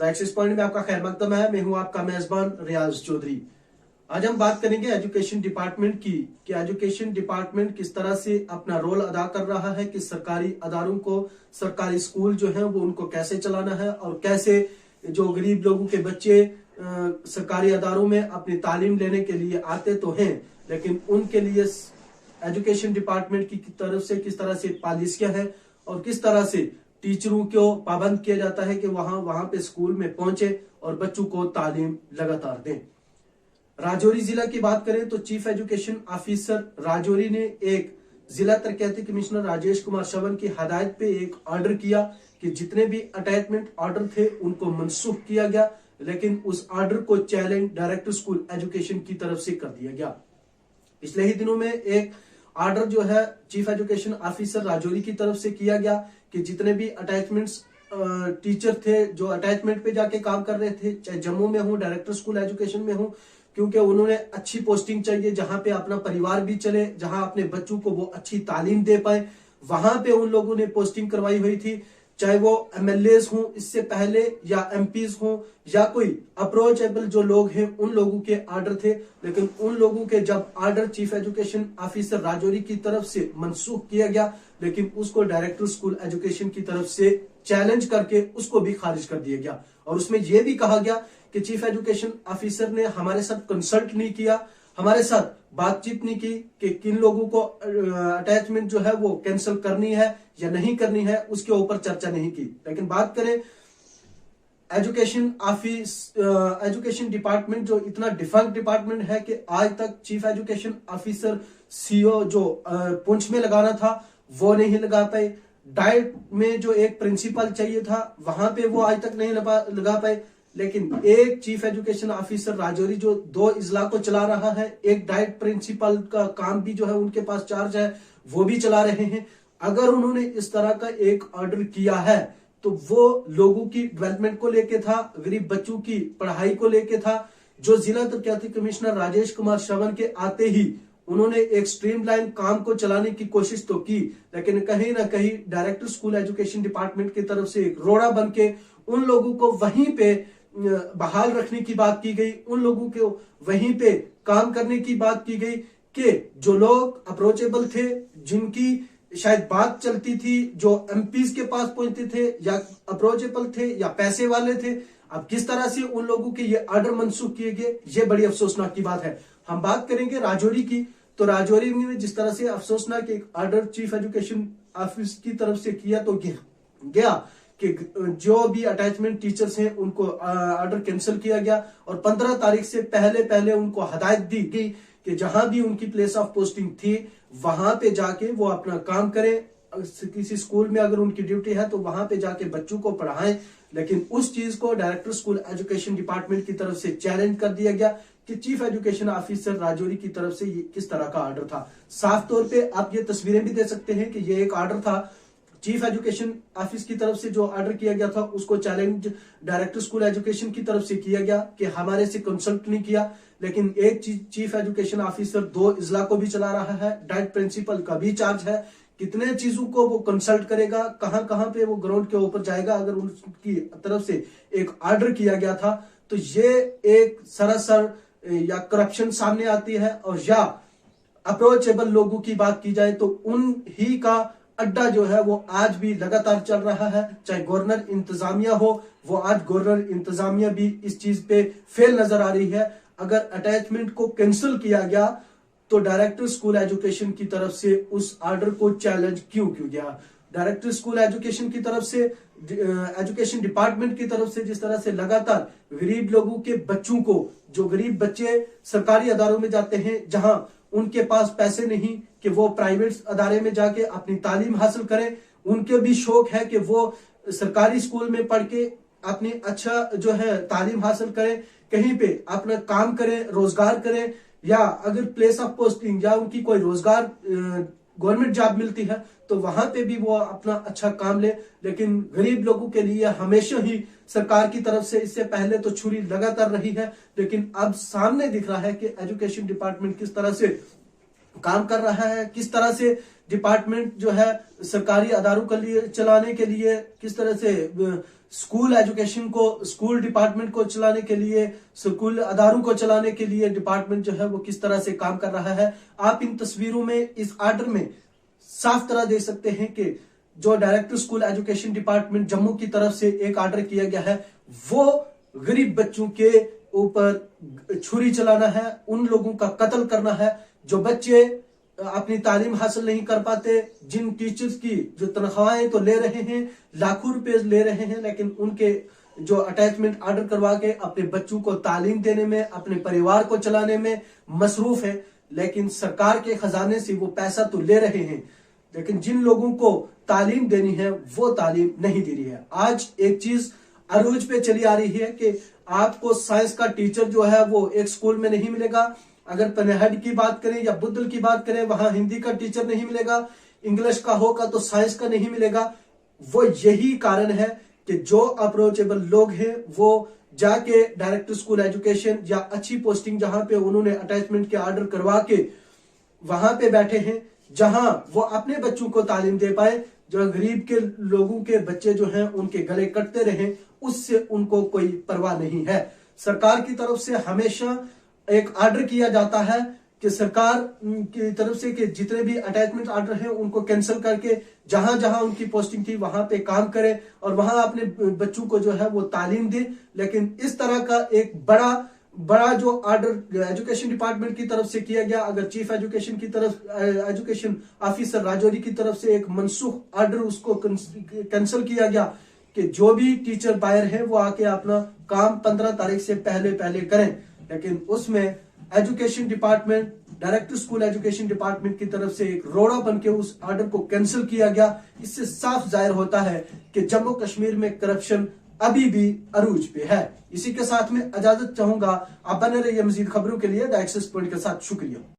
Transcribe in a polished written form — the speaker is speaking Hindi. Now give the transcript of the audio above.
द एक्सिस पॉइंट में आपका खैर मकदम है। मैं हूं आपका मेजबान रियाज चौधरी। आज हम बात करेंगे एजुकेशन डिपार्टमेंट की कि एजुकेशन डिपार्टमेंट किस तरह से अपना रोल अदा कर रहा है कि सरकारी अदारों को, सरकारी स्कूल जो है वो उनको कैसे चलाना है और कैसे जो गरीब लोगों के बच्चे सरकारी अदारों में अपनी तालीम लेने के लिए आते तो हैं, लेकिन उनके लिए एजुकेशन डिपार्टमेंट की तरफ से किस तरह से पॉलिसियां हैं और किस तरह से टीचरों को पाबंद किया जाता है कि वहां पे स्कूल में पहुंचे और बच्चों को तालीम लगातार दें। राजौरी जिला की बात करें तो चीफ एजुकेशन ऑफिसर राजौरी ने एक जिला तरक्याती कमिश्नर राजेश कुमार श्रवण की हदायत पे एक ऑर्डर किया कि जितने भी अटैचमेंट ऑर्डर थे उनको मनसूख किया गया, लेकिन उस ऑर्डर को चैलेंज डायरेक्टर स्कूल एजुकेशन की तरफ से कर दिया गया। पिछले ही दिनों में एक ऑर्डर जो है चीफ एजुकेशन ऑफिसर राजौरी की तरफ से किया गया कि जितने भी अटैचमेंट्स टीचर थे जो अटैचमेंट पे जाके काम कर रहे थे, चाहे जम्मू में हो, डायरेक्टर स्कूल एजुकेशन में हो, क्योंकि उन्होंने अच्छी पोस्टिंग चाहिए जहां पे अपना परिवार भी चले, जहां अपने बच्चों को वो अच्छी तालीम दे पाए, वहां पे उन लोगों ने पोस्टिंग करवाई हुई थी। चाहे वो एमएलए हों इससे पहले या एमपीज हों या कोई अप्रोचेबल जो लोग हैं उन लोगों के ऑर्डर थे, लेकिन उन लोगों के जब order chief education officer Rajouri की तरफ से मनसूख किया गया, लेकिन उसको डायरेक्टर स्कूल एजुकेशन की तरफ से चैलेंज करके उसको भी खारिज कर दिया गया। और उसमें यह भी कहा गया कि चीफ एजुकेशन ऑफिसर ने हमारे साथ कंसल्ट नहीं किया, हमारे साथ बातचीत नहीं की कि किन लोगों को अटैचमेंट जो है वो कैंसिल करनी है या नहीं करनी है, उसके ऊपर चर्चा नहीं की। लेकिन बात करें एजुकेशन डिपार्टमेंट जो इतना डिफंक्ट डिपार्टमेंट है कि आज तक चीफ एजुकेशन ऑफिसर सीओ जो पुंछ में लगाना था वो नहीं लगा पाए, डाइट में जो एक प्रिंसिपल चाहिए था वहां पे वो आज तक नहीं लगा पाए, लेकिन एक चीफ एजुकेशन ऑफिसर राजौरी जो 2 इजला को चला रहा है, एक डाइट प्रिंसिपल का काम भी जो है उनके पास चार्ज है वो भी चला रहे हैं। अगर उन्होंने इस तरह का एक ऑर्डर किया है तो वो लोगों की डेवलपमेंट को लेके था, गरीब बच्चों की पढ़ाई को लेके था। जो जिला तरक्याती कमिश्नर राजेश कुमार श्रवण के आते ही उन्होंने एक स्ट्रीमलाइन काम को चलाने की कोशिश तो की, लेकिन कहीं ना कहीं डायरेक्टर स्कूल एजुकेशन डिपार्टमेंट की तरफ से एक रोड़ा बन के उन लोगों को वहीं पे बहाल रखने की बात की गई, उन लोगों को वहीं पे काम करने की बात की गई कि जो लोग अप्रोचेबल थे, जिनकी शायद बात चलती थी, जो एमपीज के पास पहुंचते थे या अप्रोचेबल थे या पैसे वाले थे, अब किस तरह से उन लोगों के ये ऑर्डर मनसूख किए गए, ये बड़ी अफसोसनाक की बात है। हम बात करेंगे राजौरी की, तो राजौरी में जिस तरह से अफसोसनाक एक ऑर्डर चीफ एजुकेशन ऑफिस की तरफ से किया तो गया कि जो भी अटैचमेंट टीचर्स हैं उनको ऑर्डर कैंसिल किया गया और 15 तारीख से पहले उनको हदायत दी गई कि जहां भी उनकी प्लेस ऑफ पोस्टिंग थी वहां पे जाके वो अपना काम करें। किसी स्कूल में अगर उनकी ड्यूटी है तो वहां पे जाके बच्चों को पढ़ाएं, लेकिन उस चीज को डायरेक्टर स्कूल एजुकेशन डिपार्टमेंट की तरफ से चैलेंज कर दिया गया कि चीफ एजुकेशन ऑफिसर राजौरी की तरफ से ये किस तरह का ऑर्डर था। साफ तौर पे आप ये तस्वीरें भी दे सकते हैं कि ये एक ऑर्डर था चीफ एजुकेशन ऑफिस की तरफ से जो ऑर्डर किया गया था उसको चैलेंज डायरेक्टर स्कूल एजुकेशन की तरफ से किया गया कि हमारे से कंसल्ट नहीं किया, लेकिन एक चीफ एजुकेशन ऑफिसर 2 इजला को भी चला रहा है, डाइट प्रिंसिपल का भी चार्ज है, कितने चीजों को वो कंसल्ट करेगा, कहां कहां पे वो ग्राउंड के ऊपर जाएगा। अगर उनकी तरफ से एक ऑर्डर किया गया था तो ये एक सरासर या करप्शन सामने आती है, और या अप्रोचेबल लोगों की बात की जाए तो उन ही का अड्डा जो है वो आज भी लगातार चल रहा है। चाहे गवर्नर इंतजामिया हो, वो आज गवर्नर इंतजामिया भी इस चीज पे फेल नजर आ रही है। अगर अटैचमेंट को कैंसिल किया गया तो डायरेक्टर स्कूल एजुकेशन की तरफ से उस ऑर्डर को चैलेंज क्यों गया? डायरेक्टर स्कूल एजुकेशन की तरफ से, एजुकेशन डिपार्टमेंट की तरफ से जिस तरह से लगातार गरीब लोगों के बच्चों को, जो गरीब बच्चे सरकारी अदारों में जाते हैं जहां उनके पास पैसे नहीं कि वो प्राइवेट अदारे में जाके अपनी तालीम हासिल करें, उनके भी शौक है कि वो सरकारी स्कूल में पढ़ के अपनी अच्छा जो है तालीम हासिल करें, कहीं पे अपना काम करें, रोजगार करें, या अगर प्लेस ऑफ पोस्टिंग या उनकी कोई रोजगार गवर्नमेंट जॉब मिलती है तो वहां पे भी वो अपना अच्छा काम ले। लेकिन गरीब लोगों के लिए हमेशा ही सरकार की तरफ से, इससे पहले तो छुरी लगातार रही है, लेकिन अब सामने दिख रहा है कि एजुकेशन डिपार्टमेंट किस तरह से काम कर रहा है, किस तरह से डिपार्टमेंट जो है सरकारी अदारों के लिए चलाने के लिए, किस तरह से स्कूल एजुकेशन को, स्कूल डिपार्टमेंट को चलाने के लिए, स्कूल अदारों को चलाने के लिए डिपार्टमेंट जो है वो किस तरह से काम कर रहा है। आप इन तस्वीरों में, इस आर्डर में साफ तरह देख सकते हैं कि जो director school education department Jammu की तरफ से एक आर्डर किया गया है वो गरीब बच्चों के ऊपर छुरी चलाना है, उन लोगों का कत्ल करना है जो बच्चे अपनी तालीम हासिल नहीं कर पाते, जिन टीचर्स की जो तनख्वाहें तो ले रहे हैं, लाखों रुपए ले रहे हैं, लेकिन उनके जो अटैचमेंट ऑर्डर करवा के अपने बच्चों को तालीम देने में, अपने परिवार को चलाने में मसरूफ है, लेकिन सरकार के खजाने से वो पैसा तो ले रहे हैं, लेकिन जिन लोगों को तालीम देनी है वो तालीम नहीं दे रही है। आज एक चीज अरूज पे चली आ रही है कि आपको साइंस का टीचर जो है वो एक स्कूल में नहीं मिलेगा। अगर पनहट की बात करें या बुद्धल की बात करें, वहां हिंदी का टीचर नहीं मिलेगा, इंग्लिश का होगा तो साइंस का नहीं मिलेगा। वो यही कारण है कि जो अप्रोचेबल लोग हैं वो जाके डायरेक्टर स्कूल एजुकेशन या अच्छी पोस्टिंग जहां पे उन्होंने अटैचमेंट के ऑर्डर करवा के वहां पे बैठे हैं, जहां वो अपने बच्चों को तालीम दे पाए। जो गरीब के लोगों के बच्चे जो हैं उनके गले कटते रहे, उससे उनको कोई परवाह नहीं है। सरकार की तरफ से हमेशा एक ऑर्डर किया जाता है कि सरकार की तरफ से कि जितने भी अटैचमेंट ऑर्डर हैं उनको कैंसिल करके जहां जहां उनकी पोस्टिंग थी वहां पे काम करें और वहां अपने बच्चों को जो है वो तालीम दे। लेकिन इस तरह का एक बड़ा जो ऑर्डर एजुकेशन डिपार्टमेंट की तरफ से किया गया, अगर चीफ एजुकेशन की तरफ, एजुकेशन ऑफिसर राजौरी की तरफ से एक मनसूख ऑर्डर उसको कैंसिल किया गया कि जो भी टीचर बाहर है वो आके अपना काम 15 तारीख से पहले करें, लेकिन उसमें education department, director school education department की तरफ से एक रोड़ा बन के उस ऑर्डर को कैंसिल किया गया। इससे साफ जाहिर होता है कि जम्मू कश्मीर में करप्शन अभी भी अरूज पे है। इसी के साथ में इजाजत चाहूंगा, आप बने रहिए मजीद खबरों के लिए द एक्सेस पॉइंट के साथ। शुक्रिया।